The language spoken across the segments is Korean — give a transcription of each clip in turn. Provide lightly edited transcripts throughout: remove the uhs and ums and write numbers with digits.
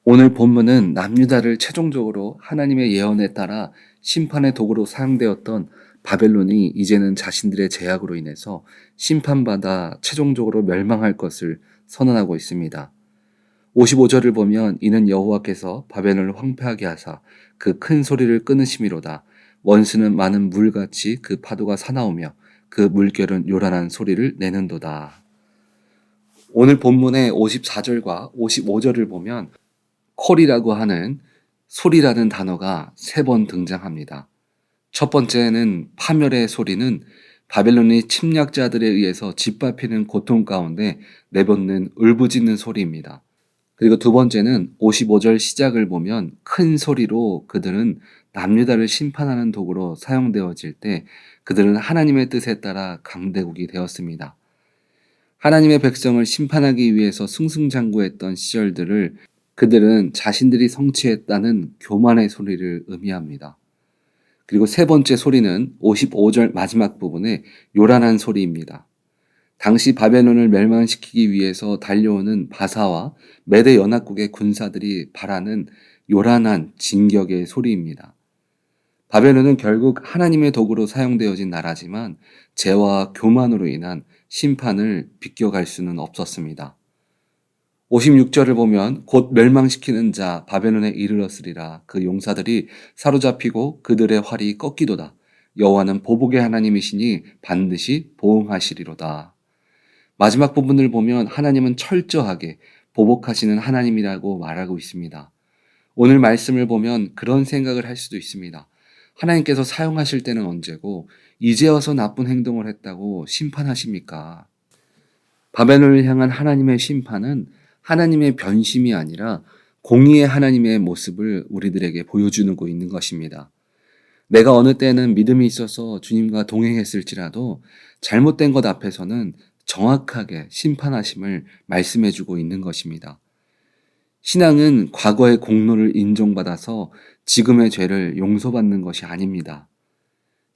오늘 본문은 남유다를 최종적으로 하나님의 예언에 따라 심판의 도구로 사용되었던 바벨론이 이제는 자신들의 제약으로 인해서 심판받아 최종적으로 멸망할 것을 선언하고 있습니다. 55절을 보면 이는 여호와께서 바벨론을 황폐하게 하사 그 큰 소리를 끊으심이로다. 원수는 많은 물같이 그 파도가 사나우며 그 물결은 요란한 소리를 내는도다. 오늘 본문의 54절과 55절을 보면 콜이라고 하는 소리라는 단어가 3번 등장합니다. 첫 번째는 파멸의 소리는 바벨론의 침략자들에 의해서 짓밟히는 고통 가운데 내뱉는 울부짖는 소리입니다. 그리고 두 번째는 55절 시작을 보면 큰 소리로 그들은 남유다를 심판하는 도구로 사용되어질 때 그들은 하나님의 뜻에 따라 강대국이 되었습니다. 하나님의 백성을 심판하기 위해서 승승장구했던 시절들을 그들은 자신들이 성취했다는 교만의 소리를 의미합니다. 그리고 세 번째 소리는 55절 마지막 부분의 요란한 소리입니다. 당시 바벨론을 멸망시키기 위해서 달려오는 바사와 메대 연합국의 군사들이 바라는 요란한 진격의 소리입니다. 바벨론은 결국 하나님의 도구로 사용되어진 나라지만 죄와 교만으로 인한 심판을 비껴갈 수는 없었습니다. 56절을 보면 곧 멸망시키는 자 바벨론에 이르렀으리라. 그 용사들이 사로잡히고 그들의 활이 꺾이도다. 여호와는 보복의 하나님이시니 반드시 보응하시리로다. 마지막 부분을 보면 하나님은 철저하게 보복하시는 하나님이라고 말하고 있습니다. 오늘 말씀을 보면 그런 생각을 할 수도 있습니다. 하나님께서 사용하실 때는 언제고 이제 와서 나쁜 행동을 했다고 심판하십니까? 바벨론을 향한 하나님의 심판은 하나님의 변심이 아니라 공의의 하나님의 모습을 우리들에게 보여주고 있는 것입니다. 내가 어느 때는 믿음이 있어서 주님과 동행했을지라도 잘못된 것 앞에서는 정확하게 심판하심을 말씀해주고 있는 것입니다. 신앙은 과거의 공로를 인정받아서 지금의 죄를 용서받는 것이 아닙니다.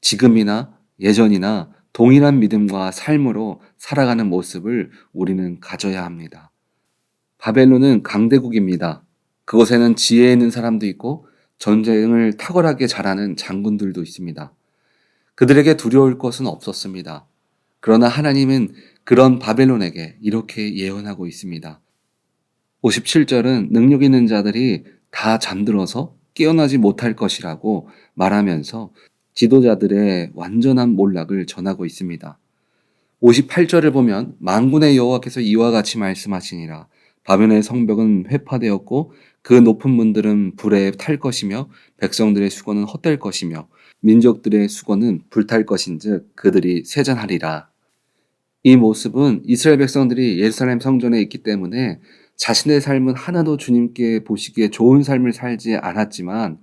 지금이나 예전이나 동일한 믿음과 삶으로 살아가는 모습을 우리는 가져야 합니다. 바벨론은 강대국입니다. 그곳에는 지혜 있는 사람도 있고 전쟁을 탁월하게 잘하는 장군들도 있습니다. 그들에게 두려울 것은 없었습니다. 그러나 하나님은 그런 바벨론에게 이렇게 예언하고 있습니다. 57절은 능력 있는 자들이 다 잠들어서 깨어나지 못할 것이라고 말하면서 지도자들의 완전한 몰락을 전하고 있습니다. 58절을 보면 만군의 여호와께서 이와 같이 말씀하시니라. 바벨론의 성벽은 회파되었고 그 높은 문들은 불에 탈 것이며 백성들의 수고는 헛될 것이며 민족들의 수고는 불탈 것인즉 그들이 쇠잔하리라. 이 모습은 이스라엘 백성들이 예루살렘 성전에 있기 때문에 자신의 삶은 하나도 주님께 보시기에 좋은 삶을 살지 않았지만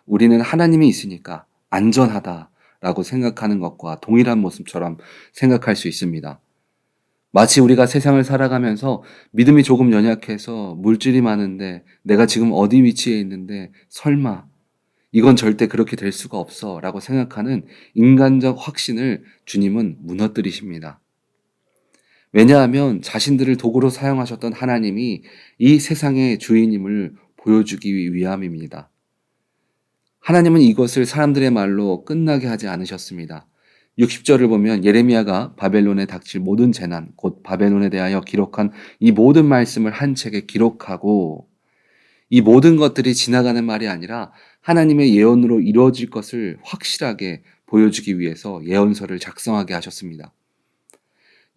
우리는 하나님이 있으니까 안전하다라고 생각하는 것과 동일한 모습처럼 생각할 수 있습니다. 마치 우리가 세상을 살아가면서 믿음이 조금 연약해서 물질이 많은데 내가 지금 어디 위치에 있는데 설마 이건 절대 그렇게 될 수가 없어 라고 생각하는 인간적 확신을 주님은 무너뜨리십니다. 왜냐하면 자신들을 도구로 사용하셨던 하나님이 이 세상의 주인임을 보여주기 위함입니다. 하나님은 이것을 사람들의 말로 끝나게 하지 않으셨습니다. 60절을 보면 예레미야가 바벨론에 닥칠 모든 재난, 곧 바벨론에 대하여 기록한 이 모든 말씀을 한 책에 기록하고 이 모든 것들이 지나가는 말이 아니라 하나님의 예언으로 이루어질 것을 확실하게 보여주기 위해서 예언서를 작성하게 하셨습니다.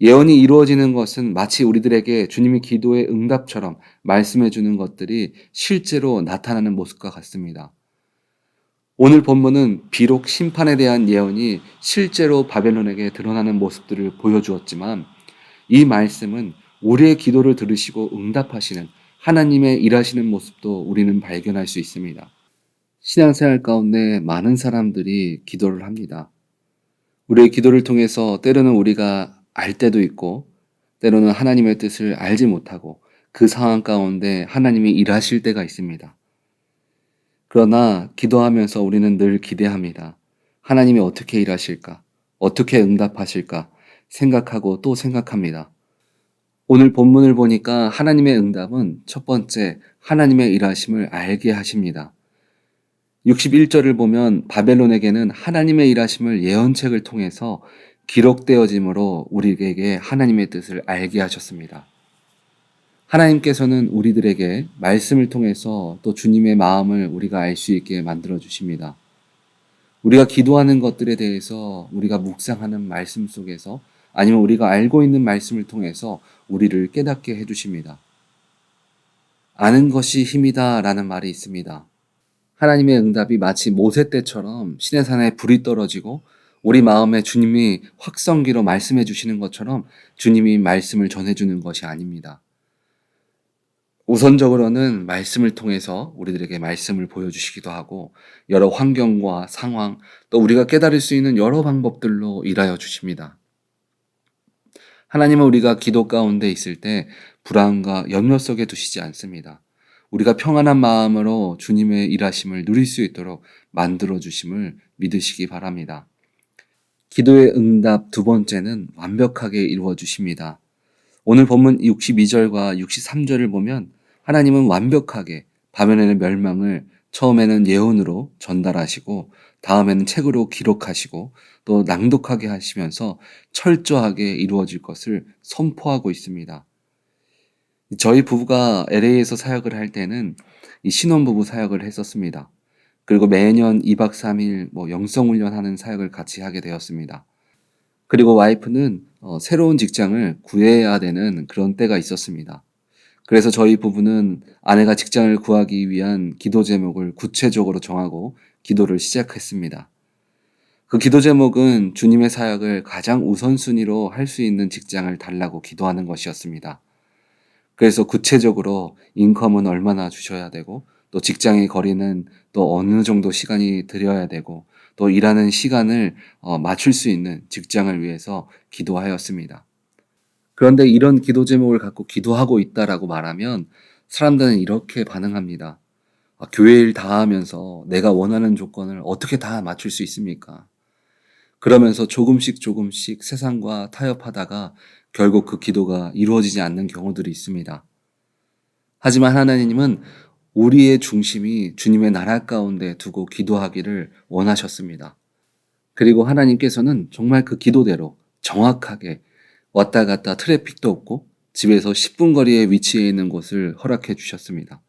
예언이 이루어지는 것은 마치 우리들에게 주님의 기도의 응답처럼 말씀해 주는 것들이 실제로 나타나는 모습과 같습니다. 오늘 본문은 비록 심판에 대한 예언이 실제로 바벨론에게 드러나는 모습들을 보여주었지만 이 말씀은 우리의 기도를 들으시고 응답하시는 하나님의 일하시는 모습도 우리는 발견할 수 있습니다. 신앙생활 가운데 많은 사람들이 기도를 합니다. 우리의 기도를 통해서 때로는 우리가 알 때도 있고 때로는 하나님의 뜻을 알지 못하고 그 상황 가운데 하나님이 일하실 때가 있습니다. 그러나 기도하면서 우리는 늘 기대합니다. 하나님이 어떻게 일하실까? 어떻게 응답하실까? 생각하고 또 생각합니다. 오늘 본문을 보니까 하나님의 응답은 첫 번째, 하나님의 일하심을 알게 하십니다. 61절을 보면 바벨론에게는 하나님의 일하심을 예언책을 통해서 기록되어짐으로 우리에게 하나님의 뜻을 알게 하셨습니다. 하나님께서는 우리들에게 말씀을 통해서 또 주님의 마음을 우리가 알 수 있게 만들어 주십니다. 우리가 기도하는 것들에 대해서 우리가 묵상하는 말씀 속에서 아니면 우리가 알고 있는 말씀을 통해서 우리를 깨닫게 해주십니다. 아는 것이 힘이다 라는 말이 있습니다. 하나님의 응답이 마치 모세 때처럼 시내산에 불이 떨어지고 우리 마음에 주님이 확성기로 말씀해 주시는 것처럼 주님이 말씀을 전해주는 것이 아닙니다. 우선적으로는 말씀을 통해서 우리들에게 말씀을 보여주시기도 하고 여러 환경과 상황 또 우리가 깨달을 수 있는 여러 방법들로 일하여 주십니다. 하나님은 우리가 기도 가운데 있을 때 불안과 염려 속에 두시지 않습니다. 우리가 평안한 마음으로 주님의 일하심을 누릴 수 있도록 만들어 주심을 믿으시기 바랍니다. 기도의 응답 두 번째는 완벽하게 이루어 주십니다. 오늘 본문 62절과 63절을 보면 하나님은 완벽하게 바벨론의 멸망을 처음에는 예언으로 전달하시고 다음에는 책으로 기록하시고 또 낭독하게 하시면서 철저하게 이루어질 것을 선포하고 있습니다. 저희 부부가 LA에서 사역을 할 때는 이 신혼부부 사역을 했었습니다. 그리고 매년 2박 3일 영성훈련하는 사역을 같이 하게 되었습니다. 그리고 와이프는 새로운 직장을 구해야 되는 그런 때가 있었습니다. 그래서 저희 부부는 아내가 직장을 구하기 위한 기도 제목을 구체적으로 정하고 기도를 시작했습니다. 그 기도 제목은 주님의 사역을 가장 우선순위로 할 수 있는 직장을 달라고 기도하는 것이었습니다. 그래서 구체적으로 인컴은 얼마나 주셔야 되고 또 직장의 거리는 또 어느 정도 시간이 들여야 되고 또 일하는 시간을 맞출 수 있는 직장을 위해서 기도하였습니다. 그런데 이런 기도 제목을 갖고 기도하고 있다라고 말하면 사람들은 이렇게 반응합니다. 교회 일 다 하면서 내가 원하는 조건을 어떻게 다 맞출 수 있습니까? 그러면서 조금씩 세상과 타협하다가 결국 그 기도가 이루어지지 않는 경우들이 있습니다. 하지만 하나님은 우리의 중심이 주님의 나라 가운데 두고 기도하기를 원하셨습니다. 그리고 하나님께서는 정말 그 기도대로 정확하게 왔다 갔다 트래픽도 없고 집에서 10분 거리에 위치해 있는 곳을 허락해 주셨습니다.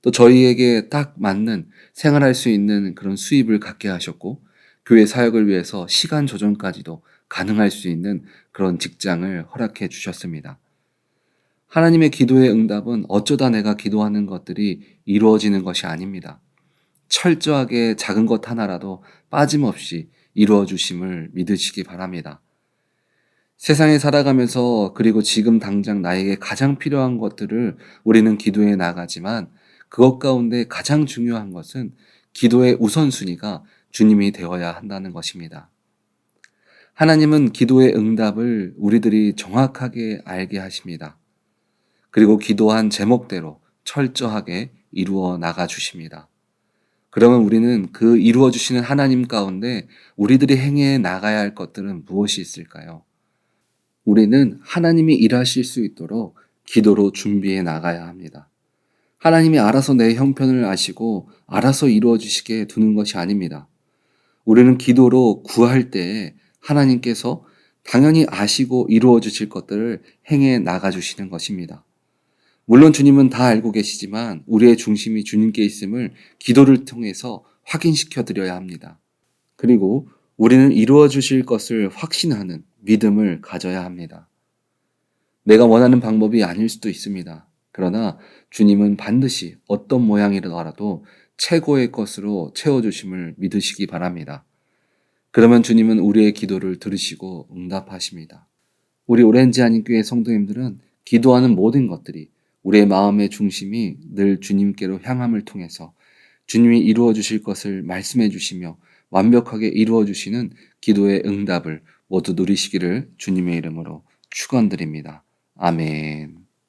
또 저희에게 딱 맞는 생활할 수 있는 그런 수입을 갖게 하셨고 교회 사역을 위해서 시간 조정까지도 가능할 수 있는 그런 직장을 허락해 주셨습니다. 하나님의 기도의 응답은 어쩌다 내가 기도하는 것들이 이루어지는 것이 아닙니다. 철저하게 작은 것 하나라도 빠짐없이 이루어 주심을 믿으시기 바랍니다. 세상에 살아가면서 그리고 지금 당장 나에게 가장 필요한 것들을 우리는 기도해 나가지만 그것 가운데 가장 중요한 것은 기도의 우선순위가 주님이 되어야 한다는 것입니다. 하나님은 기도의 응답을 우리들이 정확하게 알게 하십니다. 그리고 기도한 제목대로 철저하게 이루어 나가 주십니다. 그러면 우리는 그 이루어 주시는 하나님 가운데 우리들이 행해 나가야 할 것들은 무엇이 있을까요? 우리는 하나님이 일하실 수 있도록 기도로 준비해 나가야 합니다. 하나님이 알아서 내 형편을 아시고 알아서 이루어 주시게 두는 것이 아닙니다. 우리는 기도로 구할 때 하나님께서 당연히 아시고 이루어 주실 것들을 행해 나가 주시는 것입니다. 물론 주님은 다 알고 계시지만 우리의 중심이 주님께 있음을 기도를 통해서 확인시켜 드려야 합니다. 그리고 우리는 이루어 주실 것을 확신하는 믿음을 가져야 합니다. 내가 원하는 방법이 아닐 수도 있습니다. 그러나 주님은 반드시 어떤 모양이라도 최고의 것으로 채워주심을 믿으시기 바랍니다. 그러면 주님은 우리의 기도를 들으시고 응답하십니다. 우리 오렌지 한인교회 성도님들은 기도하는 모든 것들이 우리의 마음의 중심이 늘 주님께로 향함을 통해서 주님이 이루어 주실 것을 말씀해 주시며 완벽하게 이루어 주시는 기도의 응답을 모두 누리시기를 주님의 이름으로 축원드립니다. 아멘.